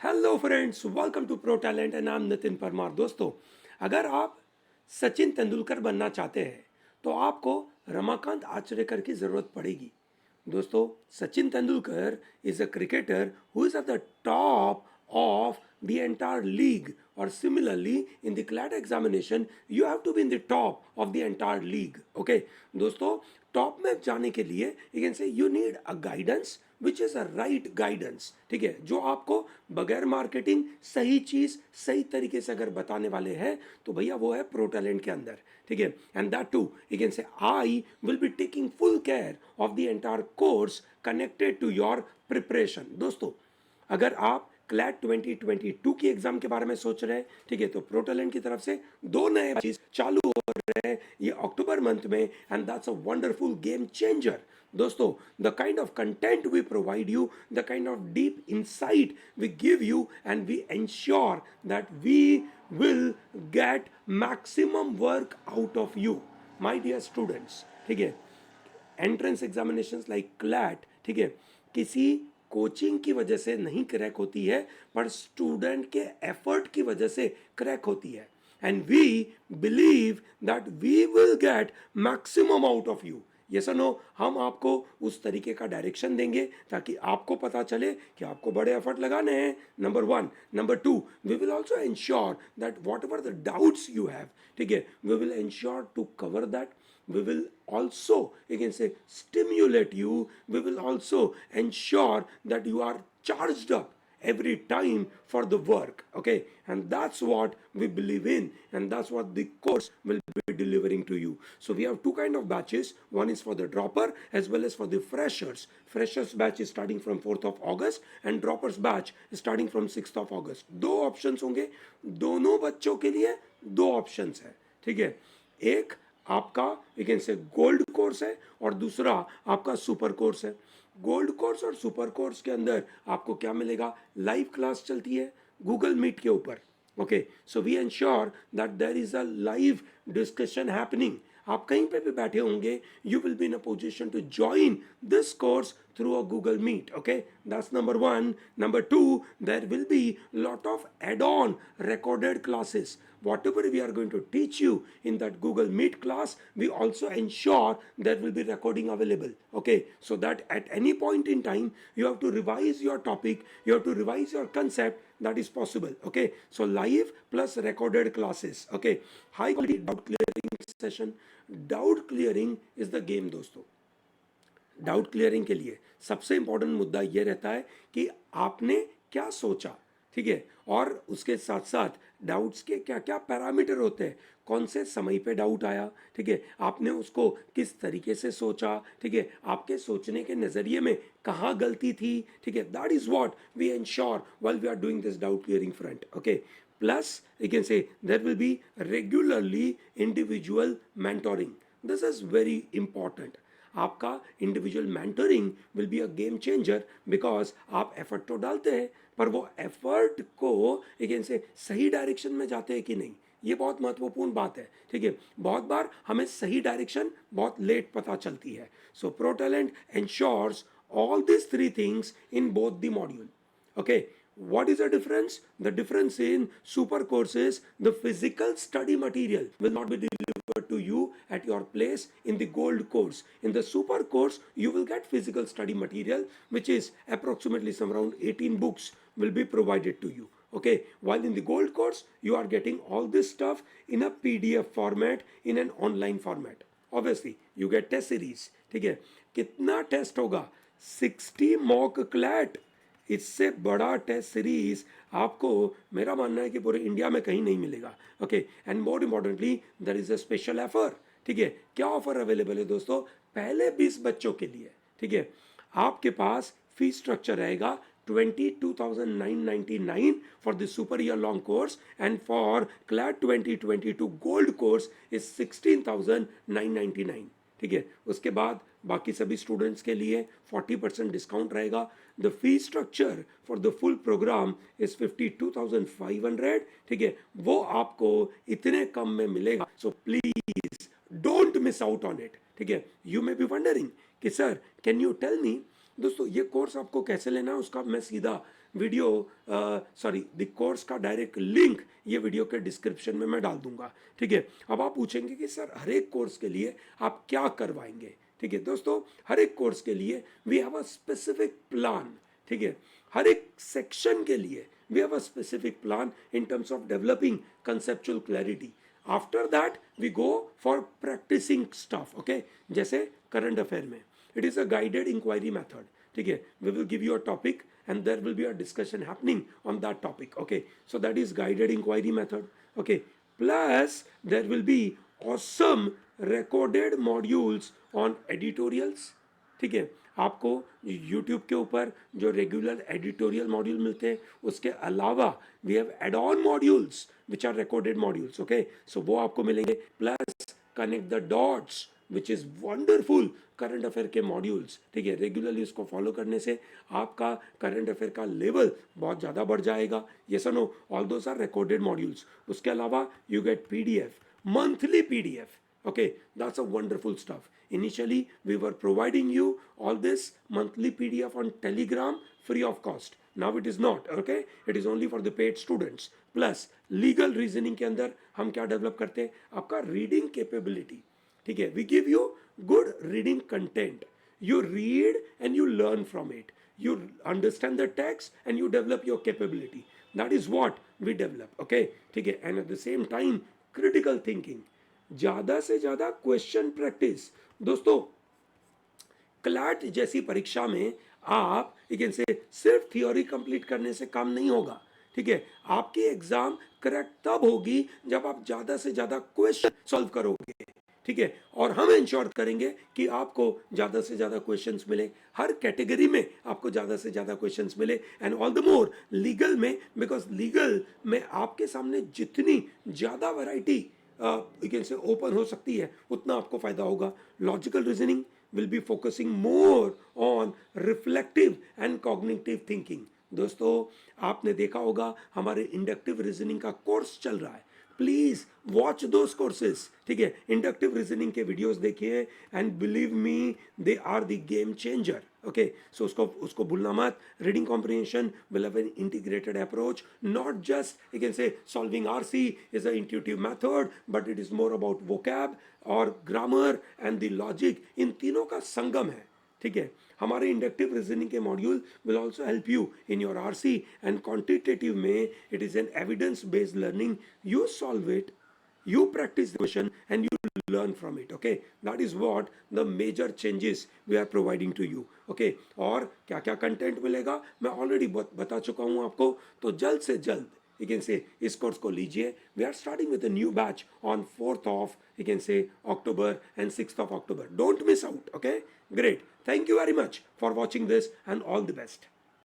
Hello friends, welcome to pro talent and I am Nitin Parmar. दोस्तों, अगर आप सचिन तेंदुलकर बनना चाहते हैं तो आपको रमाकांत आचरेकर की ज़रूरत पड़ेगी। दोस्तों, Sachin Tendulkar is a cricketer who is at the top of the entire league, or similarly in the CLAT examination you have to be in the top of the entire league. Okay, दोस्तों, टॉप में जाने के लिए you can say you need a guidance which is a right guidance. ठीक है, जो आपको बगैर मार्केटिंग सही चीज सही तरीके से अगर बताने वाले हैं तो भैया वो है प्रो टैलेंट के अंदर। ठीक है, and that too you can say I will be taking full care of the entire course connected to your preparation. दोस्तों, अगर आप क्लैट 2022 की एग्जाम के बारे में सोच रहे हैं, ठीक है, तो प्रो टैलेंट की तरफ से दो नए चीज चालू हो रहे हैं ये अक्टूबर मंथ में, and that's a wonderful game changer. दोस्तों, the kind of content we provide you, the kind of deep insight we give you, and we ensure that we will get maximum work out of you my dear students. ठीक है, entrance examinations like CLAT, ठीक है, किसी coaching की वजह से नहीं crack होती है, पर स्टूडेंट के एफर्ट की वजह से क्रैक होती है। And we believe that we will get maximum out of you. Yes और नो, हम आपको उस तरीके का डायरेक्शन देंगे ताकि आपको पता चले कि आपको बड़े एफर्ट लगाने हैं, number one. Number two, we will also ensure that whatever the doubts you have, ठीक है, we will ensure to cover that. We will also, you can say, stimulate you. We will also ensure that you are charged up every time for the work. Okay, and that's what we believe in, and that's what the course will be delivering to you. So we have two kind of batches. One is for the dropper as well as for the freshers. Freshers batch is starting from 4th of August and droppers batch is starting from 6th of August. दो options होंगे, दोनों बच्चों के लिए दो options है। ठीक है, एक आपका यू कैन से गोल्ड कोर्स है और दूसरा आपका सुपर कोर्स है। गोल्ड कोर्स और सुपर कोर्स के अंदर आपको क्या मिलेगा? लाइव क्लास चलती है गूगल मीट के ऊपर। Okay, so we ensure that there is a live discussion happening. आप कहीं पे भी बैठे होंगे, you will be in a position to join this course through a Google Meet. Okay, that's number one. Number two, there will be lot of add-on recorded classes. Whatever we are going to teach you in that Google Meet class, we also ensure there will be recording available. Okay, so that at any point in time you have to revise your topic, you have to revise your concept. That is possible. Okay, so live plus recorded classes. Okay, high quality doubt clearing session. Doubt clearing is the game, दोस्तों। Doubt clearing के लिए सबसे important मुद्दा यह रहता है कि आपने क्या सोचा। ठीक है, और उसके साथ साथ डाउट्स के क्या क्या पैरामीटर होते हैं, कौन से समय पे डाउट आया, ठीक है, आपने उसको किस तरीके से सोचा, ठीक है, आपके सोचने के नज़रिए में कहाँ गलती थी। ठीक है, that is what we ensure while we are doing this doubt clearing front. Okay, plus you can say there will be regularly individual mentoring. This is very important. आपका individual mentoring will be a game changer, because आप effort तो डालते हैं पर वो effort को एक से सही डायरेक्शन में जाते हैं कि नहीं, ये बहुत महत्वपूर्ण बात है। ठीक है, बहुत बार हमें सही डायरेक्शन बहुत लेट पता चलती है। सो pro talent ensures all these three things in both the module. Okay, what is the difference? The difference in super courses, the physical study material will not be delivered to you at your place in the gold course. In the super course you will get physical study material, which is approximately some around 18 books will be provided to you. Okay, while in the gold course you are getting all this stuff in a PDF format, in an online format. Obviously you get test series. ठीक है, कितना test होगा? 60 mock CLAT. इससे बड़ा test series आपको मेरा मानना है कि पूरे इंडिया में कहीं नहीं मिलेगा। Okay, and more importantly there is a special offer. ठीक है, क्या ऑफर अवेलेबल है दोस्तों? पहले 20 बच्चों के लिए, ठीक है, आपके पास फी स्ट्रक्चर रहेगा 22,999 for the super year long course, and for CLAT 2022 gold course is 16,999. ठीक है, उसके बाद बाकी सभी स्टूडेंट्स के लिए 40% डिस्काउंट रहेगा। The fee structure for the full programme is 52,500। ठीक है, वो आपको इतने कम में मिलेगा। So please don't miss out on it. ठीक है, यू मे बी वंडरिंग कि sir can you tell me, दोस्तों ये कोर्स आपको कैसे लेना है, उसका मैं सीधा वीडियो सॉरी द कोर्स का डायरेक्ट लिंक ये वीडियो के डिस्क्रिप्शन में मैं डाल दूंगा, ठीक है। अब आप पूछेंगे कि सर हर एक कोर्स के लिए आप क्या करवाएंगे, ठीक है। दोस्तों हर एक कोर्स के लिए we have a specific plan, ठीक है। हर एक सेक्शन के लिए we have a specific plan in terms of developing conceptual clarity. After that we go for practising stuff, okay. जैसे करंट अफेयर में it is a guided inquiry method, ठीक है। We will give you a topic and there will be a discussion happening on that topic, okay. So that is guided inquiry method, okay. Plus there will be awesome recorded modules on editorials, ठीक है। आपको YouTube के ऊपर जो regular editorial module मिलते हैं उसके अलावा we have add on modules which are recorded modules, okay. So वो आपको मिलेंगे। Plus connect the dots which is wonderful current affair के मॉड्यूल्स, ठीक है। रेगुलरली उसको फॉलो करने से आपका करंट अफेयर का लेवल बहुत ज़्यादा बढ़ जाएगा। ये सुनो, all those are recorded modules. उसके अलावा you get PDF, monthly PDF, okay. That's a wonderful stuff. Initially we were providing you all this monthly PDF on Telegram free of cost. Now it is not, okay. It is only for the paid students. Plus legal reasoning के अंदर हम क्या develop करते हैं, आपका reading capability, ठीक है। We give you good reading content, you read and you learn from it, you understand the text and you develop your capability. That is what we develop, okay, ठीक है। and at the same time critical thinking, ज्यादा से ज्यादा question practice. दोस्तों CLAT जैसी परीक्षा में आप लेकिन से सिर्फ थियोरी कंप्लीट करने से काम नहीं होगा, ठीक है। आपकी एग्जाम करेक्ट तब होगी जब आप ज्यादा से ज्यादा क्वेश्चन सॉल्व करोगे, ठीक है। और हम इंश्योर करेंगे कि आपको ज्यादा से ज्यादा क्वेश्चंस मिले, हर कैटेगरी में आपको ज्यादा से ज्यादा क्वेश्चंस मिले, and all the more legal में, बिकॉज लीगल में आपके सामने जितनी ज्यादा वैरायटी यू कैन से ओपन हो सकती है उतना आपको फायदा होगा। Logical reasoning will be focusing more on reflective and cognitive thinking. दोस्तों आपने देखा होगा हमारे इंडक्टिव रीजनिंग का कोर्स चल रहा है, प्लीज वॉच दोज कोर्सेज, ठीक है। इंडक्टिव रीजनिंग के वीडियोस देखिए and believe me they are the game changer, okay. So उसको भूलना मत। Reading comprehension will have an integrated approach, not just you can say solving RC is a intuitive method, but it is more about vocab और grammar and the logic, इन तीनों का संगम है, ठीक है। हमारे इंडक्टिव रीजनिंग के module will also help you in your RC, and quantitative में it is an evidence based learning. You solve it, you practice the question and you learn from it, okay. That is what the major changes we are providing to you, okay. और क्या क्या content मिलेगा मैं already बता चुका हूं आपको, तो जल्द से जल्द you can say इस कोर्स को लीजिए। we are starting with a new batch on 4th of you can say October and 6th of October. Don't miss out, okay. Great, thank you very much for watching this and all the best.